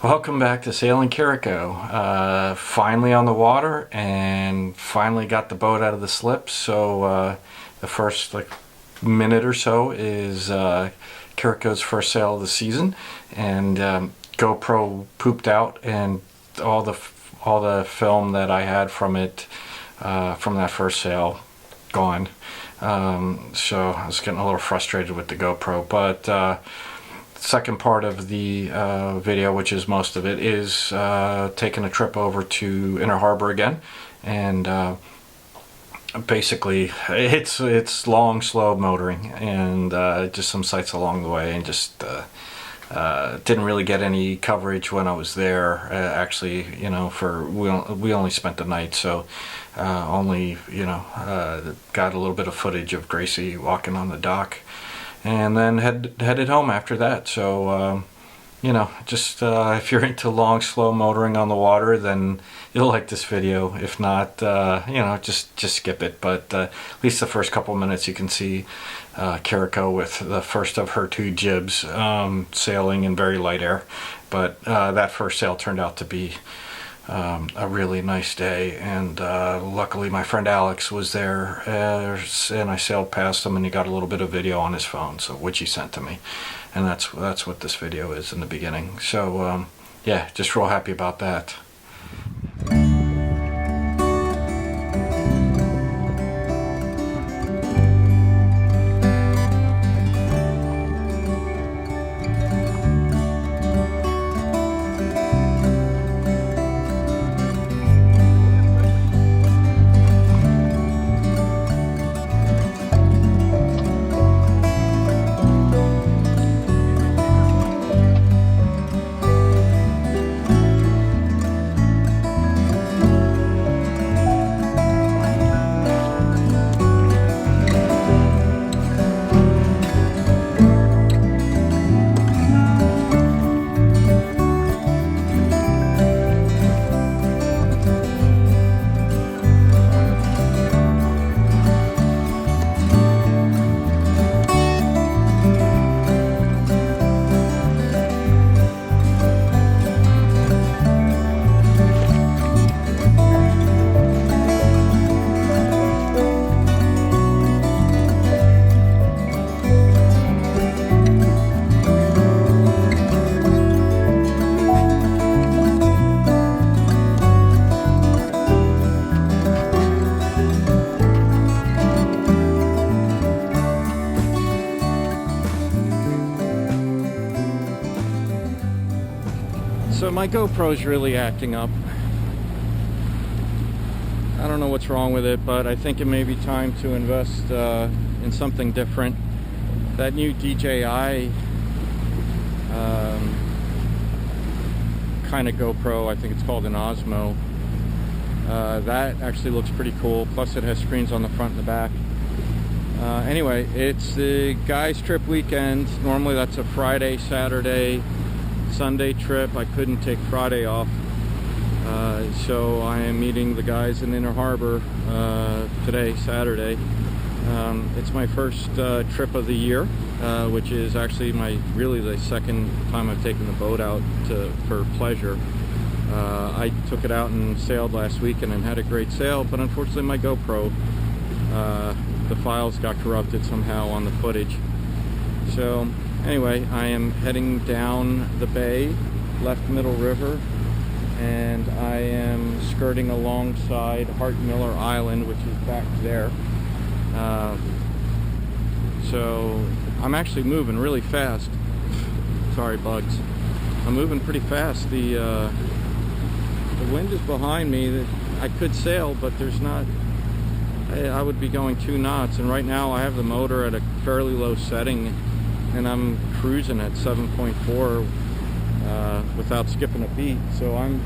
Welcome back to Sailing Kiriko. Finally on the water and finally got the boat out of the slip. So the first minute or so is Kiriko's first sail of the season, and GoPro pooped out, and all the film that I had from it from that first sail gone. So I was getting a little frustrated with the GoPro, but second part of the video, which is most of it, is taking a trip over to Inner Harbor again, and basically it's long, slow motoring, and just some sights along the way, and just didn't really get any coverage when I was there. Actually, we only spent the night, so only got a little bit of footage of Gracie walking on the dock, and then headed home after that. So just if you're into long, slow motoring on the water, then you'll like this video. If not, just skip it. But at least the first couple minutes you can see Kiriko with the first of her two jibs sailing in very light air. But that first sail turned out to be a really nice day, and luckily my friend Alex was there, and I sailed past him, and he got a little bit of video on his phone, which he sent to me, and that's what this video is in the beginning. So yeah, just real happy about that. So my GoPro's really acting up. I don't know what's wrong with it, but I think it may be time to invest in something different. That new DJI kind of GoPro, I think it's called an Osmo, that actually looks pretty cool. Plus it has screens on the front and the back. Anyway, it's the guys trip weekend. Normally that's a Friday, Saturday, Sunday trip. I couldn't take Friday off, so I am meeting the guys in Inner Harbor today, Saturday. It's my first trip of the year, which is actually really the second time I've taken the boat out for pleasure. I took it out and sailed last weekend and had a great sail, but unfortunately my GoPro, the files got corrupted somehow on the footage. So anyway, I am heading down the bay, left Middle River, and I am skirting alongside Hart Miller Island, which is back there. So I'm actually moving really fast. Sorry, bugs. I'm moving pretty fast. The wind is behind me. I could sail, but there's not. I would be going 2 knots, and right now I have the motor at a fairly low setting, and I'm cruising at 7.4 without skipping a beat. So I'm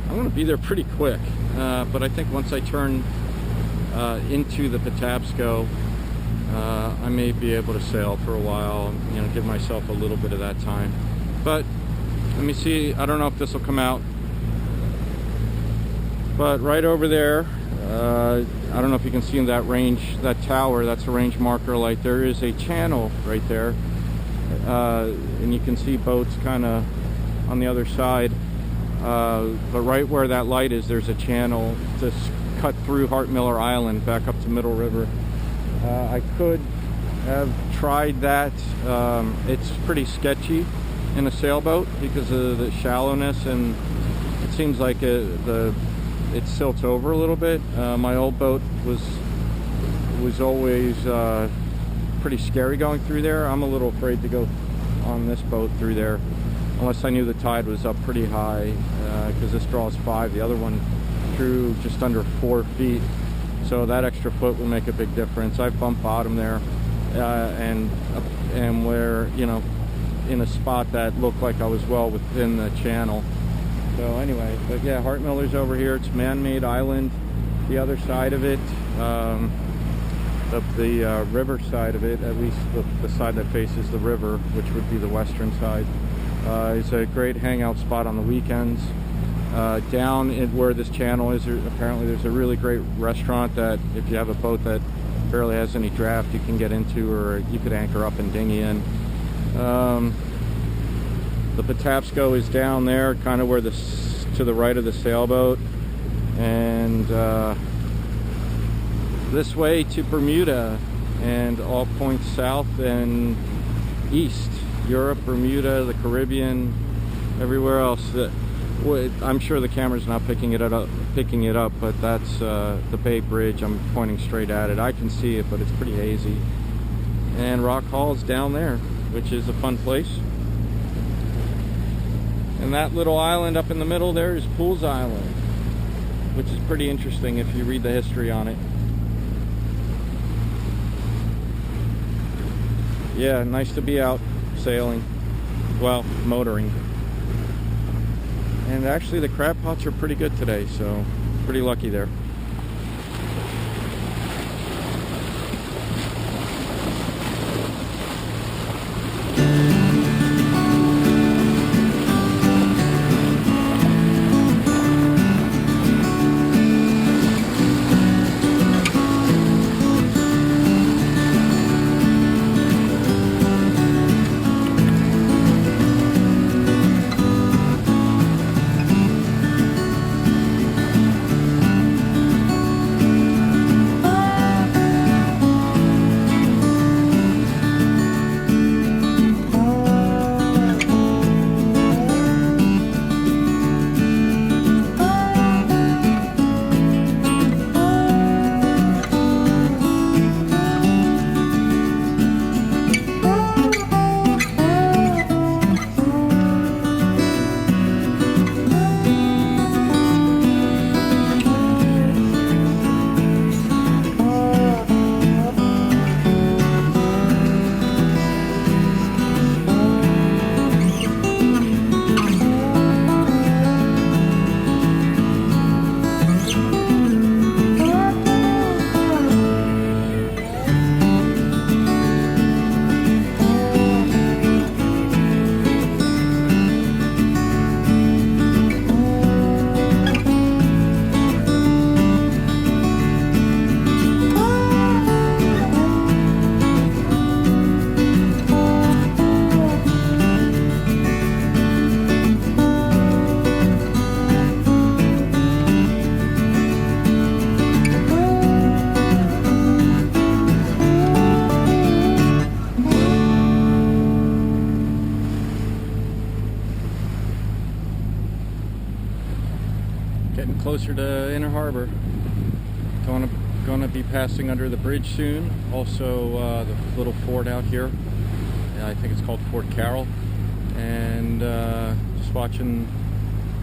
going to be there pretty quick. But I think once I turn into the Patapsco, I may be able to sail for a while, give myself a little bit of that time. But let me see. I don't know if this will come out, but right over there, I don't know if you can see in that range, that tower, that's a range marker light. There is a channel right there, and you can see boats kind of on the other side. But right where that light is, there's a channel to cut through Hart Miller Island back up to Middle River. I could have tried that. It's pretty sketchy in a sailboat because of the shallowness, and it seems like it silts over a little bit. My old boat was always pretty scary going through there. I'm a little afraid to go on this boat through there unless I knew the tide was up pretty high, because this draws 5. The other one drew just under 4 feet, so that extra foot will make a big difference. I've bumped bottom there, and where, you know, in a spot that looked like I was well within the channel. So anyway, but yeah, Hart Miller's over here. It's man-made island. The other side of it, the river side of it, at least the side that faces the river, which would be the western side, is a great hangout spot on the weekends. Down where this channel is, apparently there's a really great restaurant that if you have a boat that barely has any draft, you can get into, or you could anchor up and dinghy in. The Patapsco is down there, kind of where to the right of the sailboat, and this way to Bermuda and all points south and east. Europe, Bermuda, the Caribbean, everywhere else. I'm sure the camera's not picking it up, but that's the Bay Bridge. I'm pointing straight at it. I can see it, but it's pretty hazy. And Rock Hall's down there, which is a fun place. And that little island up in the middle there is Pools Island, which is pretty interesting if you read the history on it. Yeah, nice to be out sailing, well, motoring. And actually the crab pots are pretty good today, so pretty lucky there. Getting closer to Inner Harbor. Going to be passing under the bridge soon. Also, the little fort out here. I think it's called Fort Carroll. And just watching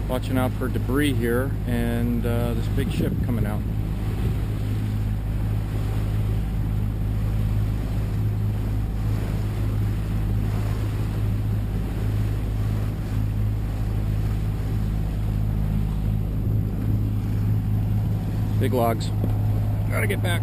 out for debris here, and this big ship coming out. Big logs. Gotta get back.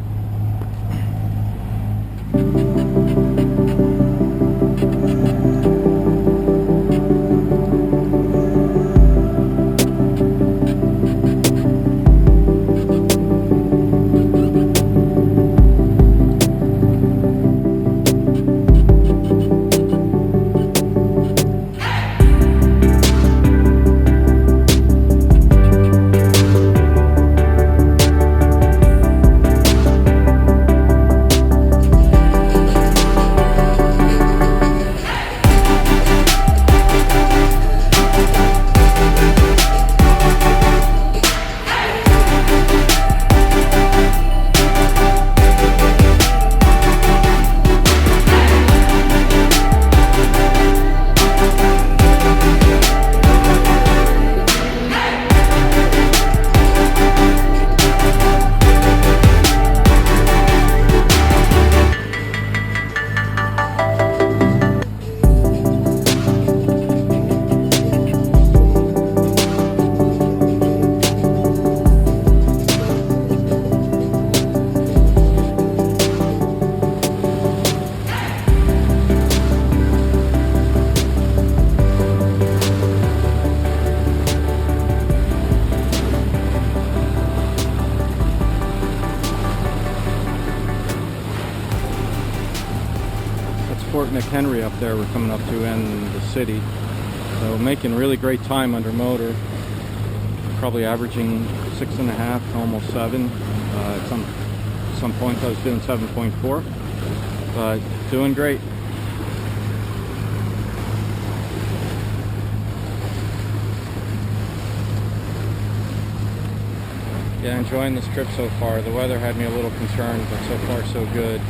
McHenry up there we're coming up to, and the city. So making really great time under motor. Probably averaging 6.5 to almost 7. At some points I was doing 7.4, but doing great. Yeah, enjoying this trip so far. The weather had me a little concerned, but so far so good.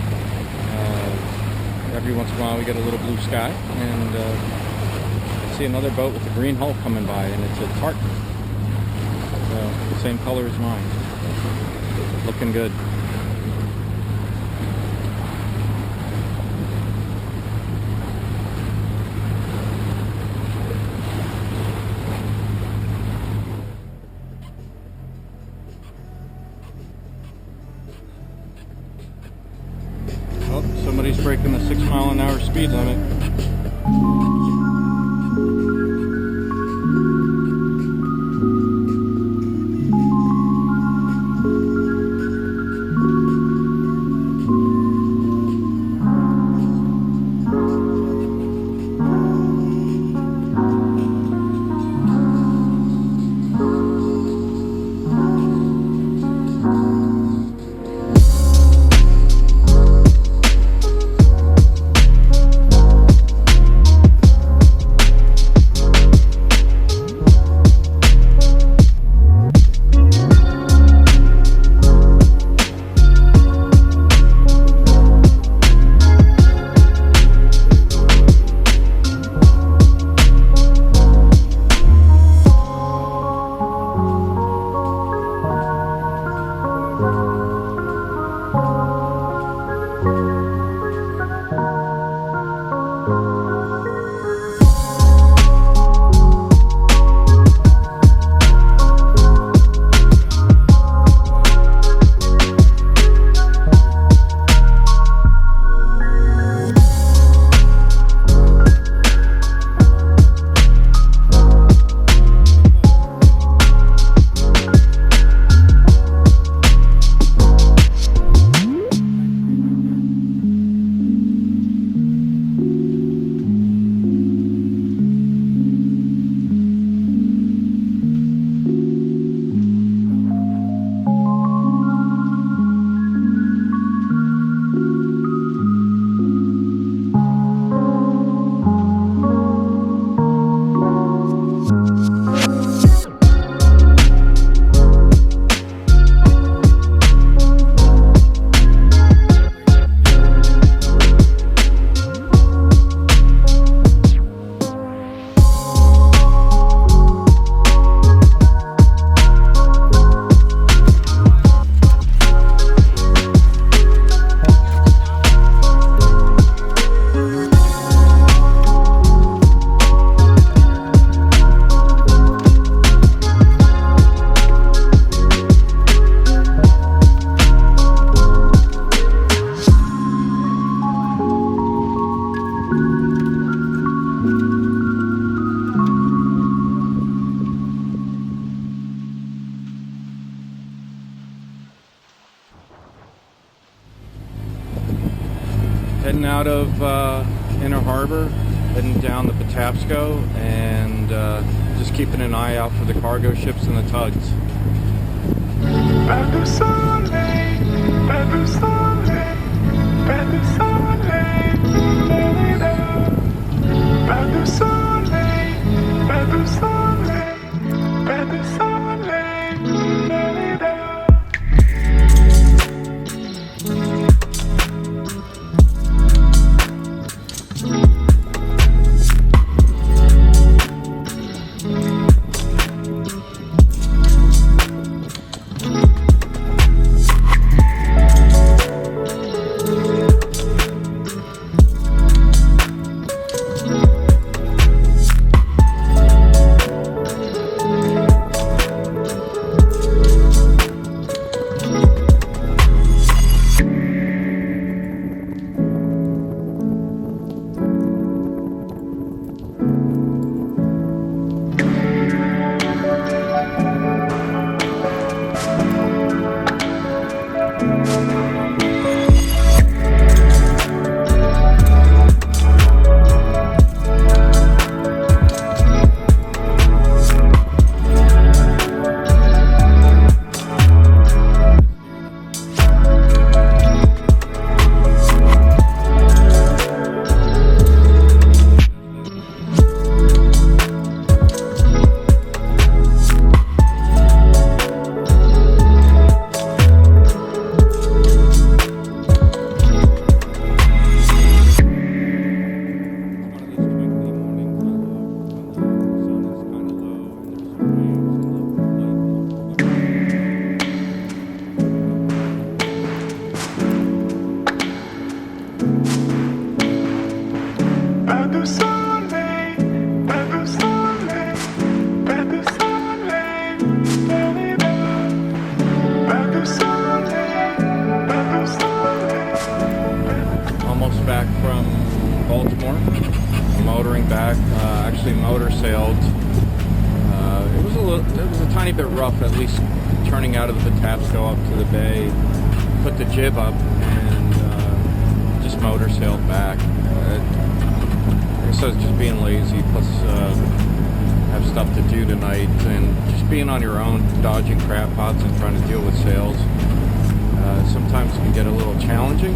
Every once in a while we get a little blue sky, and see another boat with a green hull coming by, and it's a tartan. So, the same color as mine. Looking good. Oh, somebody's breaking the 6-mile-an-hour speed limit. Heading out of Inner Harbor, heading down the Patapsco, and just keeping an eye out for the cargo ships and the tugs. bit rough, at least turning out of the Patapsco up to the bay, put the jib up, and just motor sailed back. I guess I was just being lazy, plus have stuff to do tonight, and just being on your own, dodging crab pots and trying to deal with sails. Sometimes it can get a little challenging.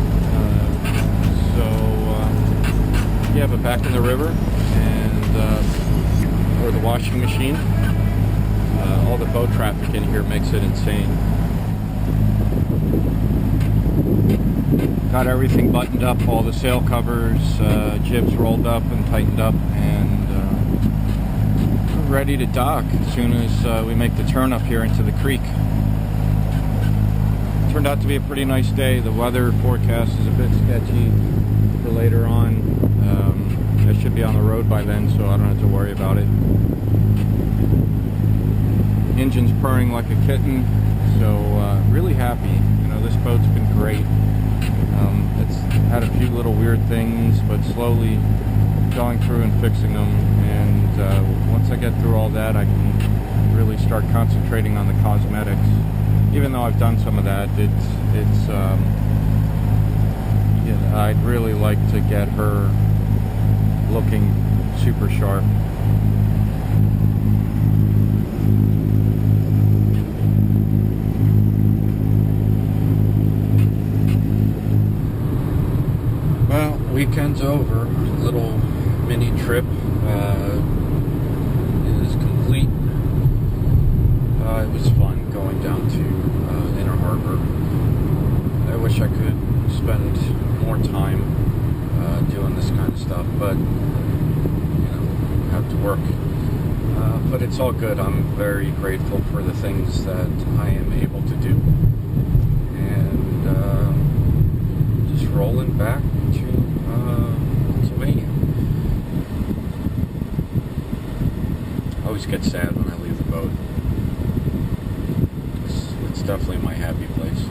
Yeah, but back in the river, and or the washing machine. All the boat traffic in here makes it insane. Got everything buttoned up, all the sail covers, jibs rolled up and tightened up, and we're ready to dock as soon as we make the turn up here into the creek. Turned out to be a pretty nice day. The weather forecast is a bit sketchy for later on. I should be on the road by then, so I don't have to worry about it. Engine's purring like a kitten, so really happy. You know, this boat's been great. It's had a few little weird things, but slowly going through and fixing them. And once I get through all that, I can really start concentrating on the cosmetics. Even though I've done some of that, yeah, I'd really like to get her looking super sharp. Well, weekend's over. Little mini trip is complete. It was fun going down to Inner Harbor. I wish I could spend more time doing this kind of stuff, but you know, have to work. But it's all good. I'm very grateful for the things that I am able to do, and just rolling back to Pennsylvania. I always get sad when I leave the boat. It's definitely my happy place.